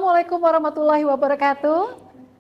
Assalamualaikum warahmatullahi wabarakatuh.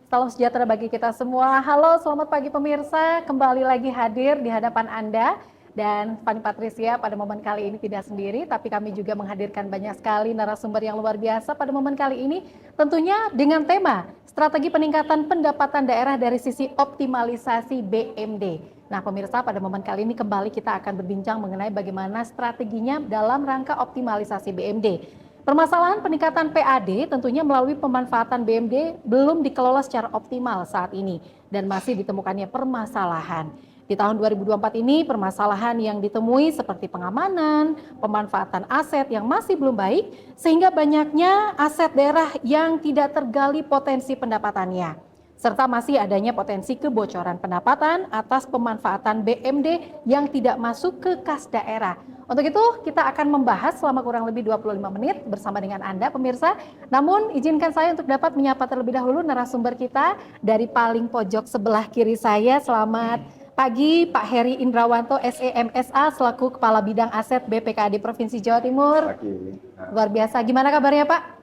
Salam sejahtera bagi kita semua. Halo, selamat pagi pemirsa. Kembali lagi hadir di hadapan Anda. Dan Fani Patricia pada momen kali ini tidak sendiri, tapi kami juga menghadirkan banyak sekali narasumber yang luar biasa pada momen kali ini. Tentunya dengan tema strategi peningkatan pendapatan daerah dari sisi optimalisasi BMD. Nah pemirsa, pada momen kali ini kembali kita akan berbincang mengenai bagaimana strateginya dalam rangka optimalisasi BMD. Permasalahan peningkatan PAD tentunya melalui pemanfaatan BMD belum dikelola secara optimal saat ini dan masih ditemukannya permasalahan. Di tahun 2024 ini permasalahan yang ditemui seperti pengamanan, pemanfaatan aset yang masih belum baik sehingga banyaknya aset daerah yang tidak tergali potensi pendapatannya. Serta masih adanya potensi kebocoran pendapatan atas pemanfaatan BMD yang tidak masuk ke kas daerah. Untuk itu kita akan membahas selama kurang lebih 25 menit bersama dengan Anda pemirsa. Namun izinkan saya untuk dapat menyapa terlebih dahulu narasumber kita dari paling pojok sebelah kiri saya. Selamat pagi Pak Heri Indrawanto SEMSA selaku Kepala Bidang Aset BPKAD Provinsi Jawa Timur. Pagi. Luar biasa. Gimana kabarnya Pak?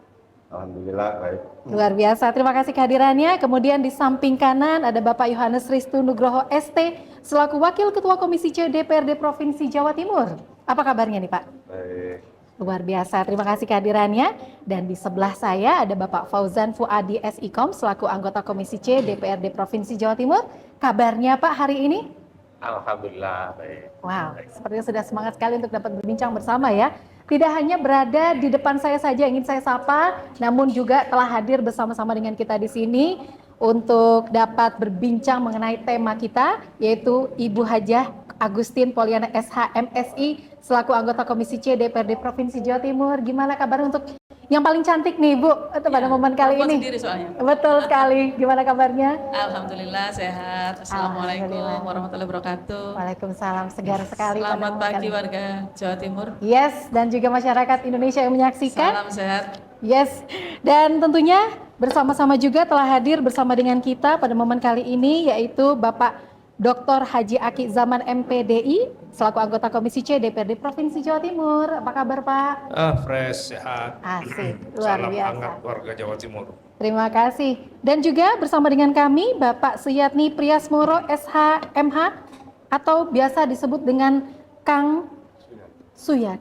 Alhamdulillah baik. Luar biasa, terima kasih kehadirannya. Kemudian di samping kanan ada Bapak Yohanes Ristu Nugroho ST selaku Wakil Ketua Komisi C DPRD Provinsi Jawa Timur. Apa kabarnya nih Pak? Baik. Luar biasa, terima kasih kehadirannya. Dan di sebelah saya ada Bapak Fauzan Fuadi SIKOM selaku anggota Komisi C DPRD Provinsi Jawa Timur. Kabarnya Pak hari ini? Alhamdulillah baik. Wow, sepertinya sudah semangat sekali untuk dapat berbincang bersama ya. Tidak hanya berada di depan saya saja ingin saya sapa, namun juga telah hadir bersama-sama dengan kita di sini untuk dapat berbincang mengenai tema kita, yaitu Ibu Hajah Agustin Poliana SH MSI selaku anggota Komisi C DPRD Provinsi Jawa Timur. Gimana kabar untuk yang paling cantik nih Bu pada momen kali ini? Sendiri soalnya. Betul sekali. Gimana kabarnya? Alhamdulillah sehat. Assalamualaikum warahmatullahi wabarakatuh. Waalaikumsalam, segar sekali. Selamat pagi warga Jawa Timur. Yes, dan juga masyarakat Indonesia yang menyaksikan. Salam sehat. Yes, dan tentunya bersama-sama juga telah hadir bersama dengan kita pada momen kali ini yaitu Bapak Dr. Haji Aki Zaman MPDI selaku anggota Komisi C DPRD Provinsi Jawa Timur. Apa kabar Pak? Fresh, sehat. Asik, luar Salam biasa. hangat warga Jawa Timur. Terima kasih. Dan juga bersama dengan kami Bapak Suyatni Priasmoro SHMH atau biasa disebut dengan Kang Suyat.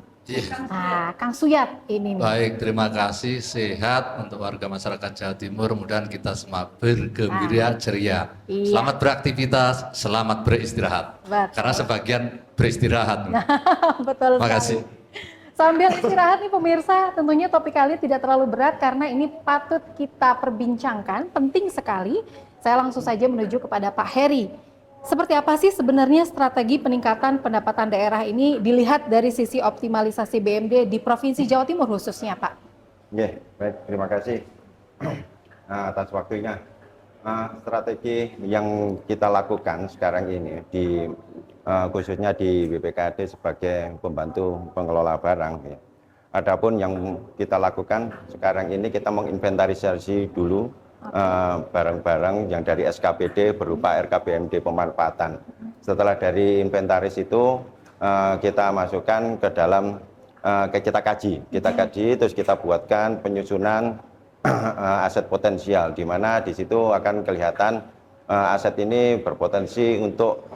Nah, Kang Suyat ini nih. Baik, terima kasih. Sehat untuk warga masyarakat Jawa Timur. Mudah-mudahan kita semua bergembira, ceria. Iya. Selamat beraktivitas, selamat beristirahat. Betul. Karena sebagian beristirahat. Betul Terima sekali. kasih. Sambil istirahat nih pemirsa, tentunya topik kali tidak terlalu berat karena ini patut kita perbincangkan, penting sekali. Saya langsung saja menuju kepada Pak Heri. Seperti apa sih sebenarnya strategi peningkatan pendapatan daerah ini dilihat dari sisi optimalisasi BMD di Provinsi Jawa Timur khususnya Pak? Ya, baik. Terima kasih atas waktunya. Strategi yang kita lakukan sekarang ini khususnya di BPKAD sebagai pembantu pengelola barang. Ya. Adapun yang kita lakukan sekarang ini kita menginventarisasi dulu barang-barang yang dari SKPD berupa RKBMD pemanfaatan. Setelah dari inventaris itu kita masukkan ke dalam kita kaji, terus kita buatkan penyusunan aset potensial, di mana di situ akan kelihatan aset ini berpotensi untuk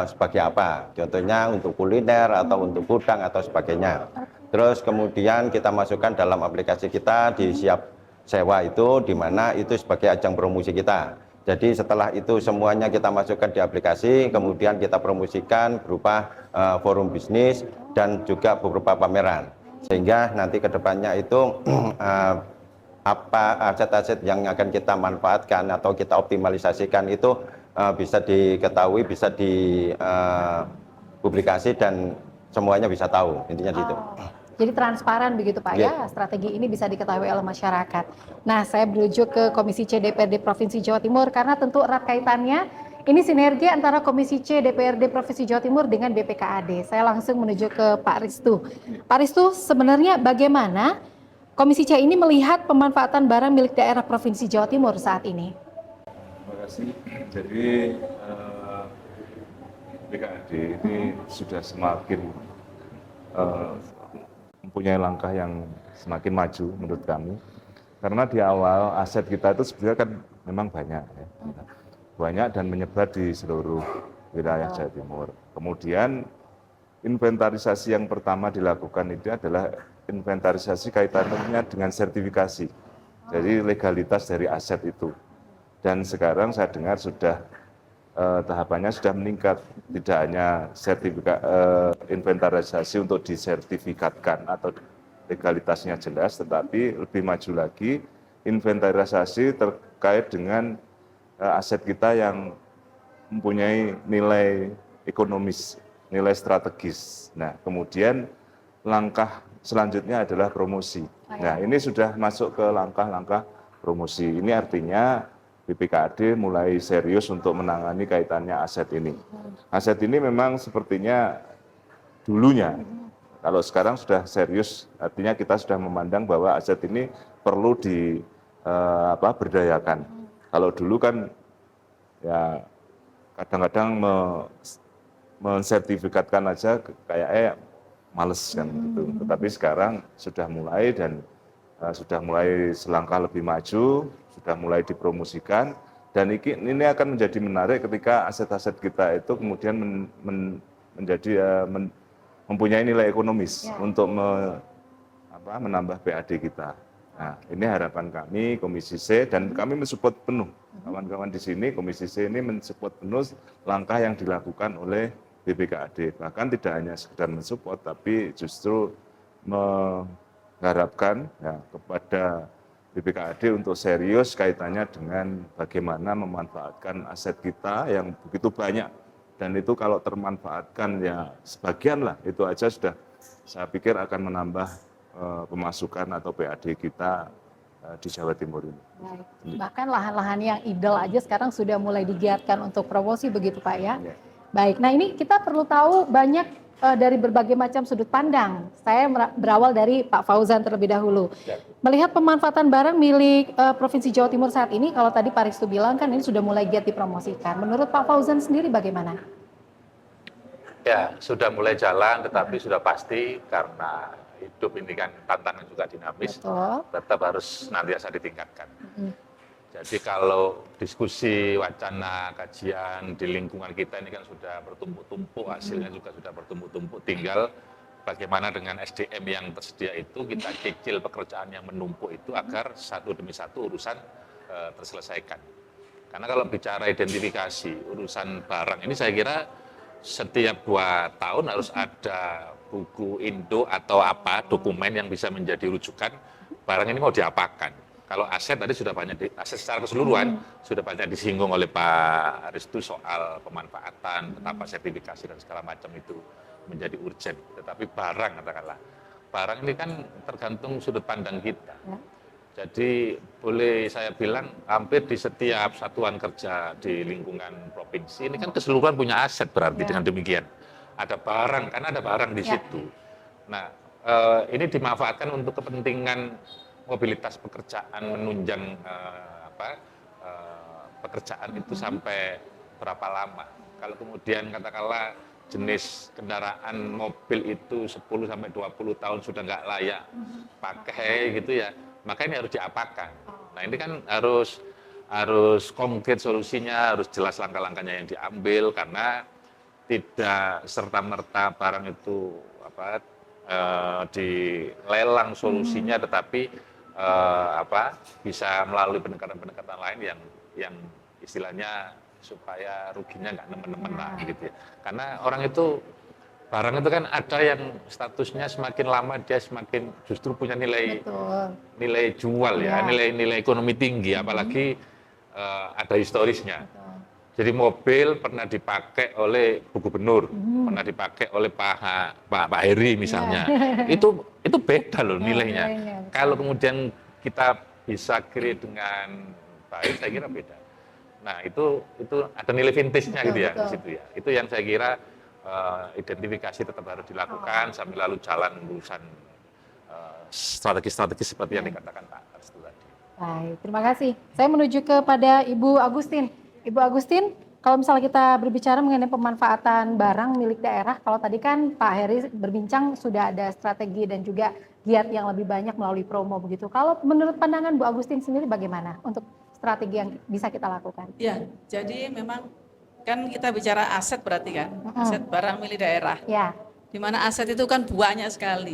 sebagai apa, contohnya untuk kuliner atau untuk gudang atau sebagainya. Terus kemudian kita masukkan dalam aplikasi kita di Siap Sewa itu, di mana itu sebagai ajang promosi kita. Jadi setelah itu semuanya kita masukkan di aplikasi, kemudian kita promosikan berupa forum bisnis dan juga beberapa pameran. Sehingga nanti ke depannya itu apa aset-aset yang akan kita manfaatkan atau kita optimalisasikan itu bisa diketahui, bisa dipublikasi dan semuanya bisa tahu, intinya gitu. Jadi transparan begitu Pak ya, strategi ini bisa diketahui oleh masyarakat. Nah, saya menuju ke Komisi C DPRD Provinsi Jawa Timur karena tentu erat kaitannya ini sinergi antara Komisi C DPRD Provinsi Jawa Timur dengan BPKAD. Saya langsung menuju ke Pak Ristu. Pak Ristu, sebenarnya bagaimana Komisi C ini melihat pemanfaatan barang milik daerah Provinsi Jawa Timur saat ini? Terima kasih. Jadi BPKAD ini sudah semakin mempunyai langkah yang semakin maju menurut kami. Karena di awal aset kita itu sebenarnya kan memang banyak, ya. Banyak dan menyebar di seluruh wilayah Jawa Timur. Kemudian inventarisasi yang pertama dilakukan itu adalah inventarisasi kaitannya dengan sertifikasi. Jadi legalitas dari aset itu. Dan sekarang saya dengar sudah tahapannya sudah meningkat, tidak hanya inventarisasi untuk disertifikatkan atau legalitasnya jelas, tetapi lebih maju lagi inventarisasi terkait dengan aset kita yang mempunyai nilai ekonomis, nilai strategis. Nah, kemudian langkah selanjutnya adalah promosi. Nah, ini sudah masuk ke langkah-langkah promosi. Ini artinya BPKAD mulai serius untuk menangani kaitannya aset ini. Aset ini memang sepertinya dulunya, kalau sekarang sudah serius, artinya kita sudah memandang bahwa aset ini perlu berdayakan. Kalau dulu kan ya kadang-kadang mensertifikatkan aja kayaknya males kan gitu. Tetapi sekarang sudah mulai dan sudah mulai selangkah lebih maju, sudah mulai dipromosikan, dan ini akan menjadi menarik ketika aset-aset kita itu kemudian mempunyai nilai ekonomis untuk menambah PAD kita. Nah, ini harapan kami Komisi C, dan kami mensupport penuh kawan-kawan di sini. Komisi C ini mensupport penuh langkah yang dilakukan oleh BPKAD. Bahkan tidak hanya sekedar mensupport, tapi justru mengharapkan ya, kepada BPKAD untuk serius kaitannya dengan bagaimana memanfaatkan aset kita yang begitu banyak. Dan itu kalau termanfaatkan ya sebagian lah, itu aja sudah saya pikir akan menambah pemasukan atau PAD kita di Jawa Timur ini. Baik. Bahkan lahan-lahan yang idle aja sekarang sudah mulai digiatkan untuk promosi begitu Pak ya. Ya. Baik, nah ini kita perlu tahu banyak dari berbagai macam sudut pandang. Saya berawal dari Pak Fauzan terlebih dahulu. Melihat pemanfaatan barang milik Provinsi Jawa Timur saat ini, kalau tadi Pak Ristu bilang kan ini sudah mulai giat dipromosikan. Menurut Pak Fauzan sendiri bagaimana? Ya, sudah mulai jalan, tetapi sudah pasti karena hidup ini kan tantangan juga dinamis, Betul. tetap harus nantiasa ditingkatkan. Jadi kalau diskusi, wacana, kajian di lingkungan kita ini kan sudah bertumpuk-tumpuk, hasilnya juga sudah bertumpuk-tumpuk, tinggal bagaimana dengan SDM yang tersedia itu kita cicil pekerjaan yang menumpuk itu agar satu demi satu urusan terselesaikan. Karena kalau bicara identifikasi, urusan barang ini saya kira setiap 2 tahun harus ada buku Indo atau apa, dokumen yang bisa menjadi rujukan barang ini mau diapakan. Kalau aset tadi sudah banyak, aset secara keseluruhan sudah banyak disinggung oleh Pak Ristu soal pemanfaatan, betapa sertifikasi dan segala macam itu menjadi urgent. Tetapi barang katakanlah, barang ini kan tergantung sudut pandang kita. Jadi boleh saya bilang hampir di setiap satuan kerja di lingkungan provinsi ini kan keseluruhan punya aset berarti dengan demikian. Ada barang, karena ada barang di situ. Nah, ini dimanfaatkan untuk kepentingan mobilitas pekerjaan, menunjang pekerjaan itu sampai berapa lama. Kalau kemudian katakanlah jenis kendaraan mobil itu 10 sampai 20 tahun sudah nggak layak pakai gitu ya, maka ini harus diapakan. Nah, ini kan harus konkret solusinya, harus jelas langkah-langkahnya yang diambil, karena tidak serta-merta barang itu dilelang solusinya, tetapi bisa melalui pendekatan-pendekatan lain yang istilahnya supaya ruginya nggak nemen-nemen lah gitu ya. Karena orang itu barang itu kan ada yang statusnya semakin lama dia semakin justru punya nilai jual ya, nilai ekonomi tinggi, apalagi ada historisnya. Jadi mobil pernah dipakai oleh Bu Gubernur, pernah dipakai oleh Pak Heri misalnya. Itu beda loh nilainya. Kalau kemudian kita bisa create dengan baik, saya kira beda. Nah, itu ada nilai vintage-nya gitu ya di situ ya. Itu yang saya kira identifikasi tetap harus dilakukan sambil lalu jalan urusan strategi-strategi seperti yang dikatakan Pak Restu tadi. Baik, terima kasih. Saya menuju kepada Ibu Agustin. Ibu Agustin, Kalau misalnya kita berbicara mengenai pemanfaatan barang milik daerah, kalau tadi kan Pak Heri berbincang sudah ada strategi dan juga giat yang lebih banyak melalui promo begitu. Kalau menurut pandangan Bu Agustin sendiri bagaimana untuk strategi yang bisa kita lakukan? Ya, jadi memang kan kita bicara aset berarti kan, aset barang milik daerah. Ya. Di mana aset itu kan banyak sekali.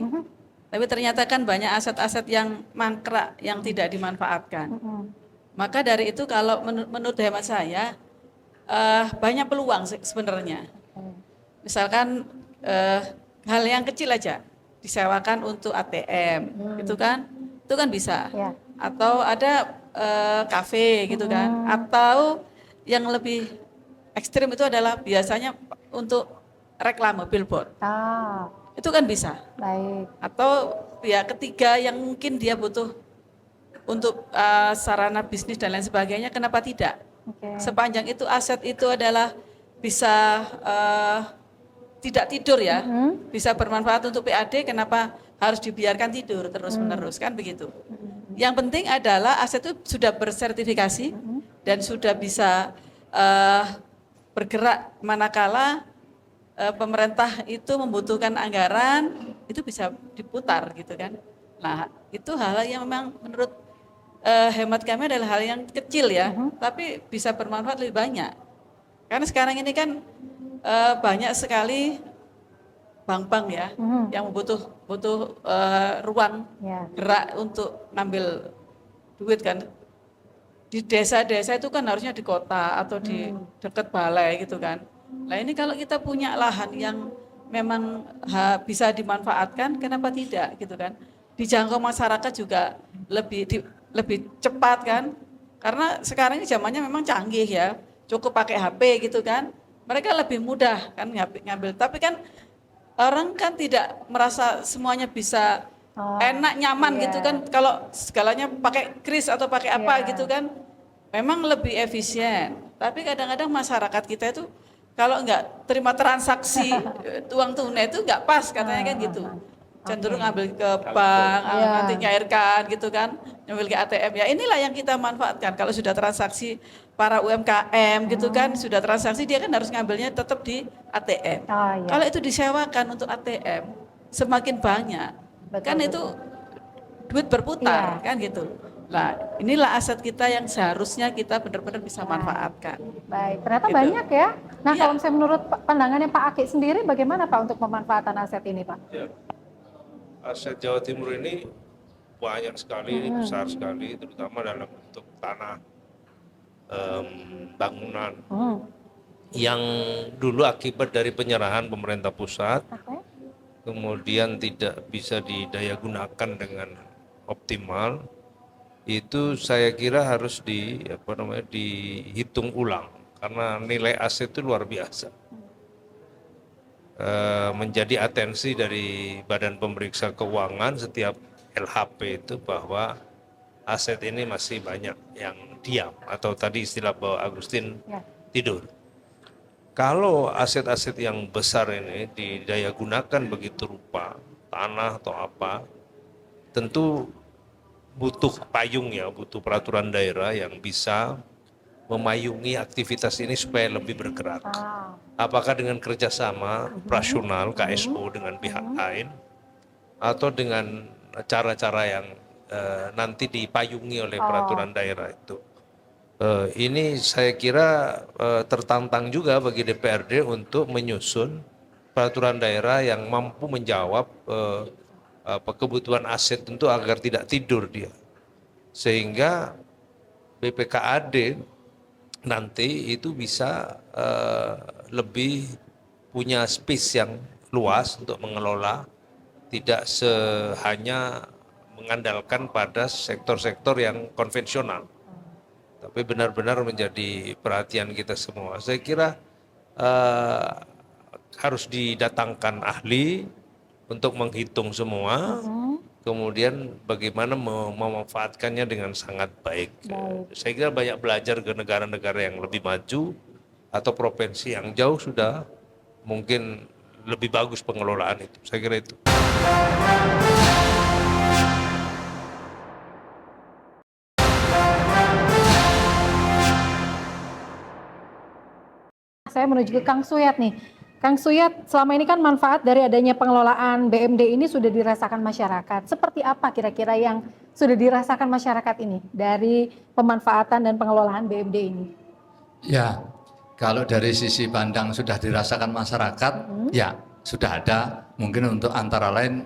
Tapi ternyata kan banyak aset-aset yang mangkrak, yang tidak dimanfaatkan. Maka dari itu kalau menurut hemat saya, banyak peluang sebenarnya. Misalkan hal yang kecil aja, disewakan untuk ATM, itu kan bisa. Ya. Atau ada kafe gitu kan, atau yang lebih ekstrim itu adalah biasanya untuk reklame billboard. Itu kan bisa. Baik. Atau pihak ketiga yang mungkin dia butuh untuk sarana bisnis dan lain sebagainya, kenapa tidak? Sepanjang itu aset itu adalah bisa tidak tidur ya, bisa bermanfaat untuk PAD, kenapa harus dibiarkan tidur terus-menerus, kan begitu. Yang penting adalah aset itu sudah bersertifikasi dan sudah bisa bergerak manakala pemerintah itu membutuhkan anggaran, itu bisa diputar gitu kan. Nah, itu hal yang memang menurut hemat kami adalah hal yang kecil ya, tapi bisa bermanfaat lebih banyak. Karena sekarang ini kan banyak sekali bank-bank ya yang butuh ruang gerak untuk ngambil duit kan. Di desa-desa itu kan harusnya di kota atau di dekat balai gitu kan. Nah ini kalau kita punya lahan yang memang bisa dimanfaatkan, kenapa tidak gitu kan? Dijangkau masyarakat juga lebih cepat kan? Karena sekarang ini zamannya memang canggih ya, cukup pakai HP gitu kan? Mereka lebih mudah kan ngambil. Tapi kan orang kan tidak merasa semuanya bisa enak nyaman gitu kan? Kalau segalanya pakai kris atau pakai apa gitu kan? Memang lebih efisien. Tapi kadang-kadang masyarakat kita itu kalau enggak terima transaksi uang tunai itu enggak pas katanya kan gitu. Cenderung ambil ke bank, nanti nyairkan gitu kan, ngambil ke ATM. Ya inilah yang kita manfaatkan. Kalau sudah transaksi para UMKM gitu kan, sudah transaksi dia kan harus ngambilnya tetap di ATM. Kalau itu disewakan untuk ATM, semakin banyak. Kan itu duit berputar kan gitu. Nah, inilah aset kita yang seharusnya kita benar-benar bisa manfaatkan. Baik, ternyata Gitu. banyak ya. Nah, kalau misalnya menurut pandangannya Pak Aki sendiri, bagaimana Pak untuk pemanfaatan aset ini, Pak? Ya, aset Jawa Timur ini banyak sekali, besar sekali, terutama dalam bentuk tanah, bangunan, yang dulu akibat dari penyerahan pemerintah pusat, kemudian tidak bisa didayagunakan dengan optimal. Itu saya kira harus dihitung ulang karena nilai aset itu luar biasa. Menjadi atensi dari Badan Pemeriksa Keuangan setiap LHP itu bahwa aset ini masih banyak yang diam atau tadi istilah Pak Agustin tidur. Kalau aset-aset yang besar ini didayagunakan begitu rupa, tanah atau apa, tentu butuh payung ya, butuh peraturan daerah yang bisa memayungi aktivitas ini supaya lebih bergerak. Apakah dengan kerjasama operasional KSO dengan pihak lain, atau dengan cara-cara yang nanti dipayungi oleh peraturan daerah itu. Ini saya kira tertantang juga bagi DPRD untuk menyusun peraturan daerah yang mampu menjawab kebutuhan aset tentu agar tidak tidur dia, sehingga BPKAD nanti itu bisa lebih punya space yang luas untuk mengelola, tidak hanya mengandalkan pada sektor-sektor yang konvensional, tapi benar-benar menjadi perhatian kita semua. Saya kira harus didatangkan ahli untuk menghitung semua, kemudian bagaimana memanfaatkannya dengan sangat baik. Saya kira banyak belajar ke negara-negara yang lebih maju atau provinsi yang jauh sudah mungkin lebih bagus pengelolaan itu. Saya kira itu. saya menuju ke Kang Suyat nih. Kang Suyat, selama ini kan manfaat dari adanya pengelolaan BMD ini sudah dirasakan masyarakat. Seperti apa kira-kira yang sudah dirasakan masyarakat ini dari pemanfaatan dan pengelolaan BMD ini? Ya, kalau dari sisi pandang sudah dirasakan masyarakat, ya sudah ada mungkin untuk antara lain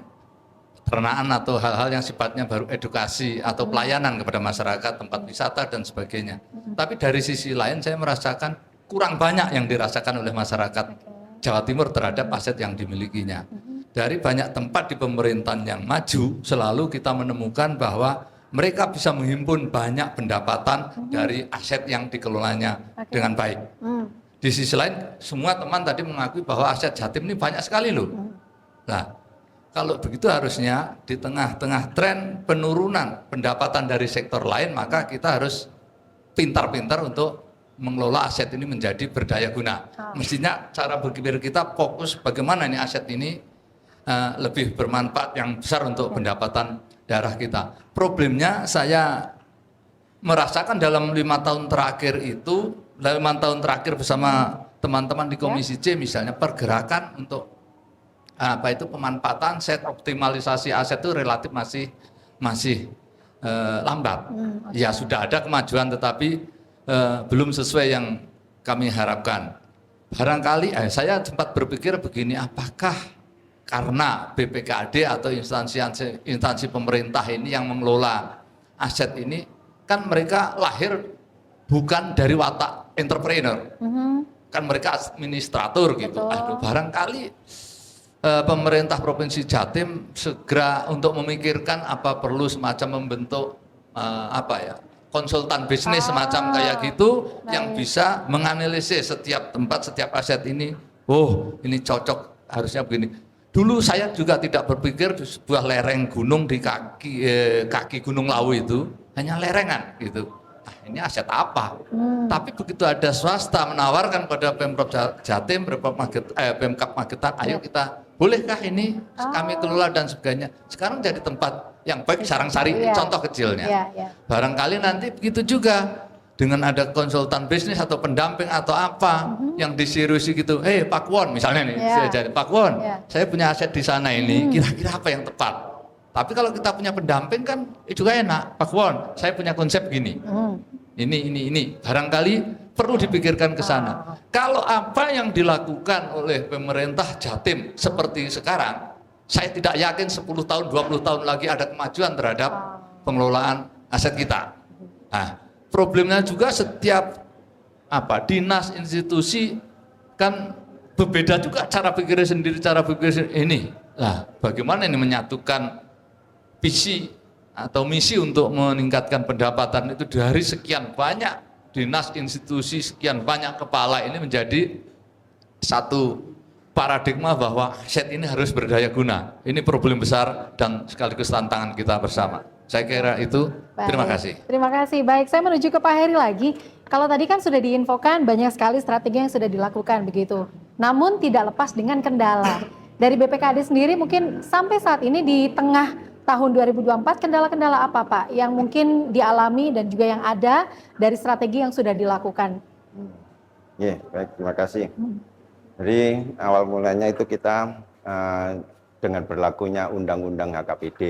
peternakan atau hal-hal yang sifatnya baru edukasi atau pelayanan kepada masyarakat, tempat wisata dan sebagainya. Tapi dari sisi lain saya merasakan kurang banyak yang dirasakan oleh masyarakat Jawa Timur terhadap aset yang dimilikinya. Dari banyak tempat di pemerintahan yang maju, selalu kita menemukan bahwa mereka bisa menghimpun banyak pendapatan dari aset yang dikelolanya dengan baik. Di sisi lain, semua teman tadi mengakui bahwa aset Jatim ini banyak sekali loh. Nah, kalau begitu harusnya di tengah-tengah tren penurunan pendapatan dari sektor lain, maka kita harus pintar-pintar untuk mengelola aset ini menjadi berdaya guna. Mestinya cara berpikir kita fokus bagaimana ini aset ini lebih bermanfaat yang besar untuk pendapatan daerah kita. Problemnya saya merasakan dalam 5 tahun terakhir itu, dalam 5 tahun terakhir bersama teman-teman di Komisi C misalnya, pergerakan untuk pemanfaatan aset, optimalisasi aset itu relatif masih lambat. Ya sudah ada kemajuan tetapi belum sesuai yang kami harapkan. Barangkali saya sempat berpikir begini, apakah karena BPKAD atau instansi pemerintah ini yang mengelola aset ini, kan mereka lahir bukan dari watak entrepreneur, kan mereka administrator gitu. Barangkali pemerintah Provinsi Jatim segera untuk memikirkan apa perlu semacam membentuk konsultan bisnis semacam kayak gitu yang bisa menganalisis setiap tempat, setiap aset ini. Oh, ini cocok, harusnya begini. Dulu saya juga tidak berpikir di sebuah lereng gunung di kaki Gunung Lawu itu hanya lerengan gitu. Ini aset apa? Tapi begitu ada swasta menawarkan pada Pemprov Jatim, Pemkab Magetan, ayo kita, bolehkah ini kami kelola dan sebagainya. Sekarang jadi tempat yang baik, Sarangsari, contoh kecilnya. Barangkali nanti begitu juga dengan ada konsultan bisnis atau pendamping atau apa yang diseriusi gitu. Pak Won misalnya nih, saya jadi Pak Won, saya punya aset di sana ini, kira-kira apa yang tepat? Tapi kalau kita punya pendamping kan juga enak. Pak Won, saya punya konsep gini. Ini. Barangkali perlu dipikirkan ke sana. Kalau apa yang dilakukan oleh pemerintah Jatim seperti sekarang, saya tidak yakin 10 tahun, 20 tahun lagi ada kemajuan terhadap pengelolaan aset kita. Nah, problemnya juga setiap dinas, institusi kan berbeda juga cara pikirnya sendiri, ini. Nah, bagaimana ini menyatukan visi atau misi untuk meningkatkan pendapatan itu dari sekian banyak dinas, institusi, sekian banyak kepala ini menjadi satu paradigma bahwa aset ini harus berdaya guna. Ini problem besar dan sekaligus tantangan kita bersama. Saya kira itu. Terima kasih. Terima kasih. Baik, saya menuju ke Pak Heri lagi. Kalau tadi kan sudah diinfokan banyak sekali strategi yang sudah dilakukan begitu. Namun tidak lepas dengan kendala. Dari BPKAD sendiri mungkin sampai saat ini di tengah tahun 2024 kendala-kendala apa Pak yang mungkin dialami dan juga yang ada dari strategi yang sudah dilakukan? Baik, terima kasih. Jadi awal mulanya itu kita dengan berlakunya Undang-Undang HKPD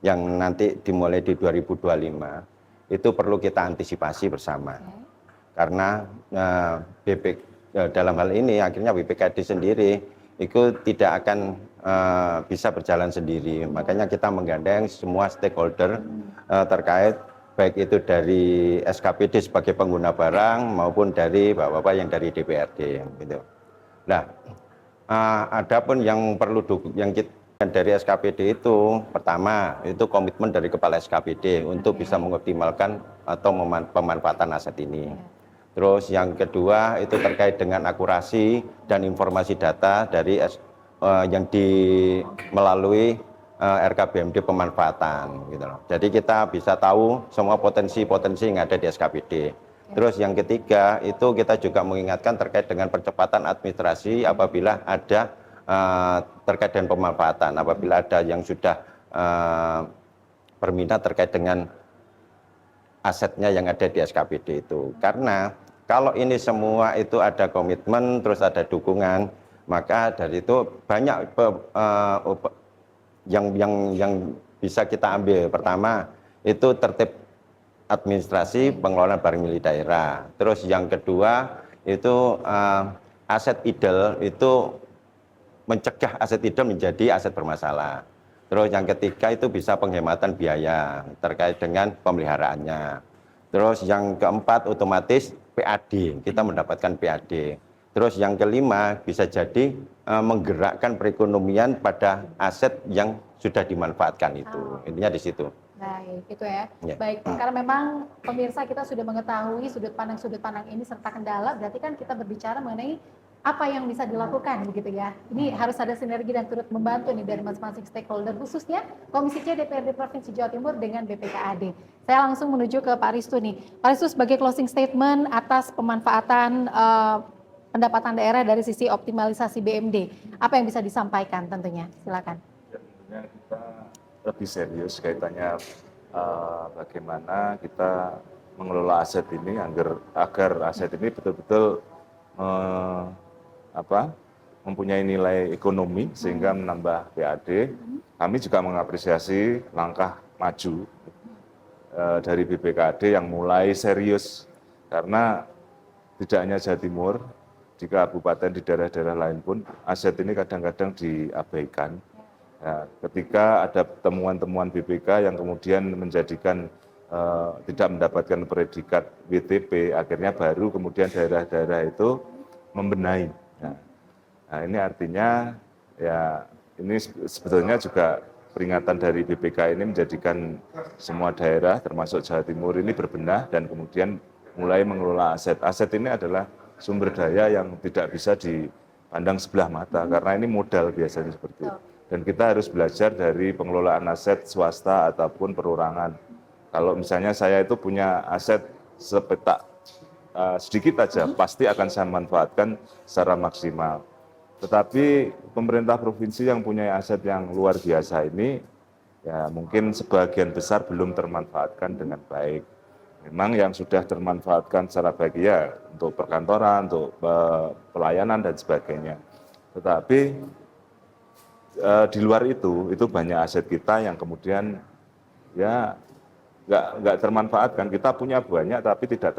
yang nanti dimulai di 2025 itu perlu kita antisipasi bersama. Karena dalam hal ini akhirnya BPKAD sendiri itu tidak akan bisa berjalan sendiri. Makanya kita menggandeng semua stakeholder terkait, baik itu dari SKPD sebagai pengguna barang maupun dari bapak-bapak yang dari DPRD gitu. Nah, adapun yang perlu yang kita dari SKPD itu, pertama itu komitmen dari kepala SKPD untuk bisa mengoptimalkan atau pemanfaatan aset ini. Terus yang kedua itu terkait dengan akurasi dan informasi data dari yang melalui RKBMD pemanfaatan gitu loh. Jadi kita bisa tahu semua potensi-potensi yang ada di SKPD. Terus yang ketiga itu kita juga mengingatkan terkait dengan percepatan administrasi apabila ada terkait dengan pemanfaatan, apabila ada yang sudah berminat terkait dengan asetnya yang ada di SKPD itu. Karena Kalau ini semua itu ada komitmen, terus ada dukungan, maka dari itu banyak yang bisa kita ambil. Pertama itu tertib administrasi pengelolaan barang milik daerah. Terus yang kedua itu aset idle itu mencegah aset idle menjadi aset bermasalah. Terus yang ketiga itu bisa penghematan biaya terkait dengan pemeliharaannya. Terus yang keempat otomatis PAD, kita mendapatkan PAD. Terus yang kelima bisa jadi menggerakkan perekonomian pada aset yang sudah dimanfaatkan itu. Intinya di situ. Baik, itu ya. Ya. Baik, karena memang pemirsa kita sudah mengetahui sudut pandang ini serta kendala, berarti kan kita berbicara mengenai apa yang bisa dilakukan begitu ya. Ini harus ada sinergi dan turut membantu nih dari masing-masing stakeholder, khususnya Komisi C DPRD Provinsi Jawa Timur dengan BPKAD. Saya langsung menuju ke Pak Ristu nih. Pak Ristu sebagai closing statement atas pemanfaatan pendapatan daerah dari sisi optimalisasi BMD, apa yang bisa disampaikan tentunya? Silakan. Ya, tentunya kita lebih serius kaitannya bagaimana kita mengelola aset ini agar aset ini betul-betul mempunyai nilai ekonomi sehingga menambah PAD. Kami juga mengapresiasi langkah maju dari BPKAD yang mulai serius, karena tidak hanya Jawa Timur, di kabupaten di daerah-daerah lain pun aset ini kadang-kadang diabaikan. Nah, ketika ada temuan-temuan BPK yang kemudian menjadikan tidak mendapatkan predikat WTP, akhirnya baru kemudian daerah-daerah itu membenahi. Nah, ini artinya ya ini sebetulnya juga peringatan dari BPK ini menjadikan semua daerah termasuk Jawa Timur ini berbenah dan kemudian mulai mengelola aset. Aset ini adalah sumber daya yang tidak bisa dipandang sebelah mata karena ini modal biasanya seperti itu. Dan kita harus belajar dari pengelolaan aset swasta ataupun perorangan. Kalau misalnya saya itu punya aset sepetak sedikit aja, pasti akan saya manfaatkan secara maksimal. Tetapi pemerintah provinsi yang punya aset yang luar biasa ini, ya mungkin sebagian besar belum termanfaatkan dengan baik. Memang yang sudah termanfaatkan secara baik ya untuk perkantoran, untuk pelayanan dan sebagainya. Tetapi di luar itu banyak aset kita yang kemudian ya nggak termanfaatkan. Kita punya banyak tapi tidak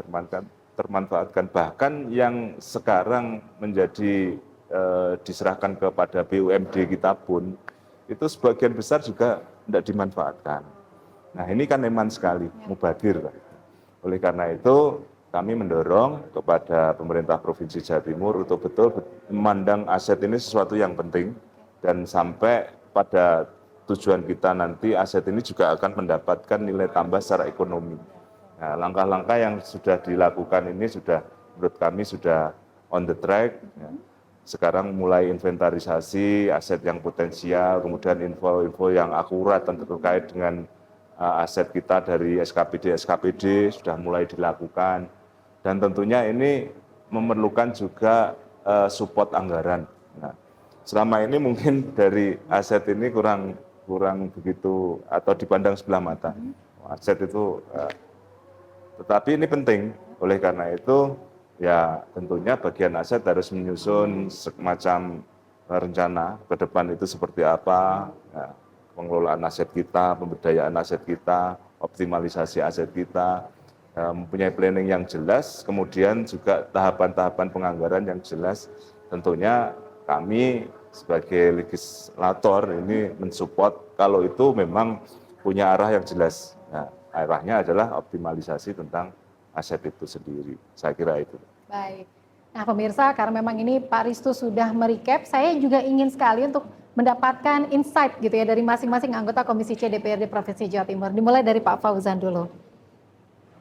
termanfaatkan. Bahkan yang sekarang menjadi diserahkan kepada BUMD kita pun itu sebagian besar juga tidak dimanfaatkan. Nah ini kan eman sekali, mubadir. Oleh karena itu kami mendorong kepada pemerintah Provinsi Jawa Timur untuk betul memandang aset ini sesuatu yang penting dan sampai pada tujuan kita nanti aset ini juga akan mendapatkan nilai tambah secara ekonomi. Nah, langkah-langkah yang sudah dilakukan ini sudah menurut kami sudah on the track. Ya. Sekarang mulai inventarisasi aset yang potensial, kemudian info-info yang akurat terkait dengan aset kita dari SKPD sudah mulai dilakukan. Dan tentunya ini memerlukan juga support anggaran. Nah, selama ini mungkin dari aset ini kurang begitu atau dipandang sebelah mata. Aset itu, tetapi ini penting. Oleh karena itu, ya tentunya bagian aset harus menyusun semacam rencana ke depan itu seperti apa, ya, pengelolaan aset kita, pemberdayaan aset kita, optimalisasi aset kita, mempunyai planning yang jelas, kemudian juga tahapan-tahapan penganggaran yang jelas. Tentunya kami sebagai legislator ini mensupport kalau itu memang punya arah yang jelas. Nah, arahnya adalah optimalisasi tentang aset itu sendiri. Saya kira itu. Baik. Nah pemirsa, karena memang ini Pak Ristu sudah merecap, saya juga ingin sekali untuk mendapatkan insight gitu ya dari masing-masing anggota Komisi C DPRD Provinsi Jawa Timur. Dimulai dari Pak Fauzan dulu.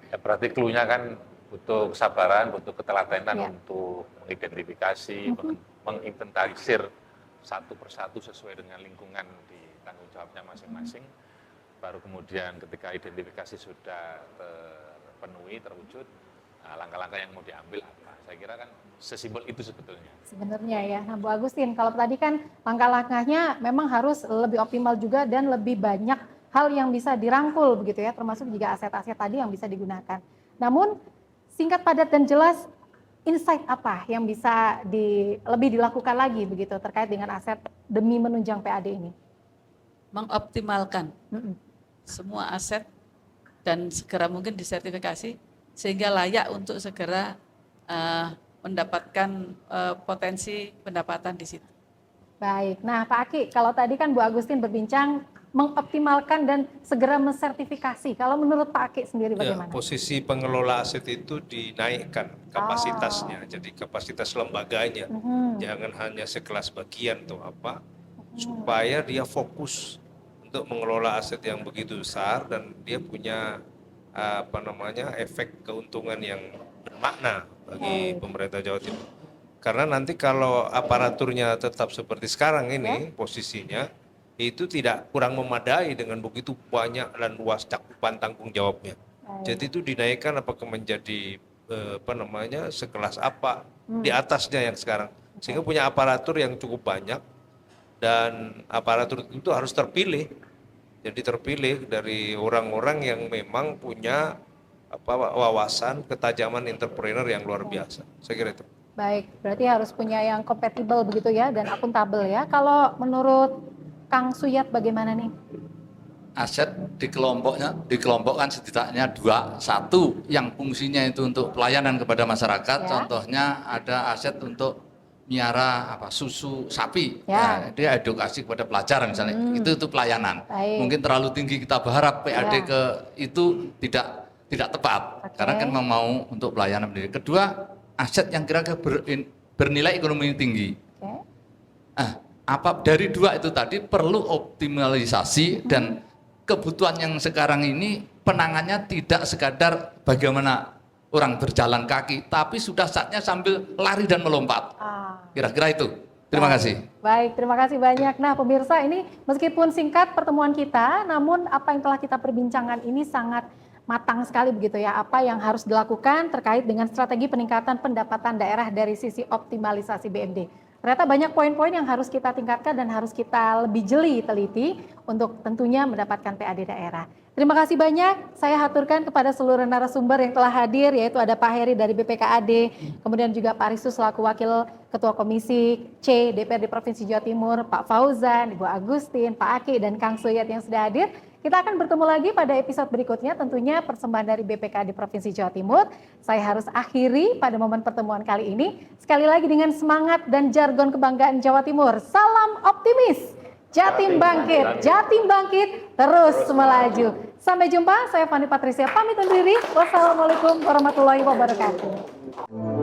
Ya, berarti clue-nya kan butuh kesabaran, butuh ketelatenan untuk mengidentifikasi, menginventarisir satu persatu sesuai dengan lingkungan di tanggung jawabnya masing-masing. Baru kemudian ketika identifikasi sudah terpenuhi, terwujud, langkah-langkah yang mau diambil apa? Saya kira kan sesimpel itu sebetulnya. Sebenarnya ya, nah Bu Agustin, kalau tadi kan langkah-langkahnya memang harus lebih optimal juga dan lebih banyak hal yang bisa dirangkul begitu ya, termasuk juga aset-aset tadi yang bisa digunakan. Namun singkat, padat dan jelas, insight apa yang bisa lebih dilakukan lagi begitu terkait dengan aset demi menunjang PAD ini? Mengoptimalkan semua aset dan segera mungkin disertifikasi sehingga layak untuk segera mendapatkan potensi pendapatan di situ. Baik, nah Pak Aki, kalau tadi kan Bu Agustin berbincang mengoptimalkan dan segera mensertifikasi. Kalau menurut Pak Aki sendiri Ya, bagaimana? posisi pengelola aset itu dinaikkan kapasitasnya, jadi kapasitas lembaganya, jangan hanya sekelas bagian atau apa, supaya dia fokus untuk mengelola aset yang begitu besar dan dia punya efek keuntungan yang bermakna bagi pemerintah Jawa Timur. Karena nanti kalau aparaturnya tetap seperti sekarang ini posisinya, itu tidak kurang memadai dengan begitu banyak dan luas cakupan tanggung jawabnya. Jadi itu dinaikkan apakah menjadi sekelas apa di atasnya yang sekarang, sehingga punya aparatur yang cukup banyak dan aparatur itu harus terpilih. Jadi terpilih dari orang-orang yang memang punya wawasan ketajaman entrepreneur yang luar biasa. Saya kira itu. Baik, berarti harus punya yang kompatibel begitu ya dan akuntabel ya. Kalau menurut Kang Suyat bagaimana nih? Aset dikelompokkan setidaknya dua. Satu yang fungsinya itu untuk pelayanan kepada masyarakat. Ya. Contohnya ada aset untuk miara susu sapi. Ya. Nah, dia edukasi kepada pelajar misalnya. Itu pelayanan. Baik. Mungkin terlalu tinggi kita berharap PAD Ya. ke itu tidak tepat. Oke. Karena kan mau untuk pelayanan pendidikan. Kedua, aset yang kira-kira bernilai ekonomi tinggi. Oke. Dari dua itu tadi perlu optimalisasi dan kebutuhan yang sekarang ini penangannya tidak sekadar bagaimana orang berjalan kaki, tapi sudah saatnya sambil lari dan melompat. Kira-kira itu. Terima kasih. Baik, terima kasih banyak. Nah pemirsa, ini meskipun singkat pertemuan kita, namun apa yang telah kita perbincangkan ini sangat matang sekali begitu ya, apa yang harus dilakukan terkait dengan strategi peningkatan pendapatan daerah dari sisi optimalisasi BMD. Ternyata banyak poin-poin yang harus kita tingkatkan dan harus kita lebih jeli teliti untuk tentunya mendapatkan PAD daerah. Terima kasih banyak, saya haturkan kepada seluruh narasumber yang telah hadir, yaitu ada Pak Heri dari BPKAD, kemudian juga Pak Risus selaku Wakil Ketua Komisi C DPRD Provinsi Jawa Timur, Pak Fauzan, Ibu Agustin, Pak Aki, dan Kang Suyat yang sudah hadir. Kita akan bertemu lagi pada episode berikutnya, tentunya persembahan dari BPKAD Provinsi Jawa Timur. Saya harus akhiri pada momen pertemuan kali ini. Sekali lagi dengan semangat dan jargon kebanggaan Jawa Timur. Salam optimis, Jatim bangkit, Jatim bangkit, terus melaju. Sampai jumpa, saya Fani Patricia pamit undur diri. Wassalamualaikum warahmatullahi wabarakatuh.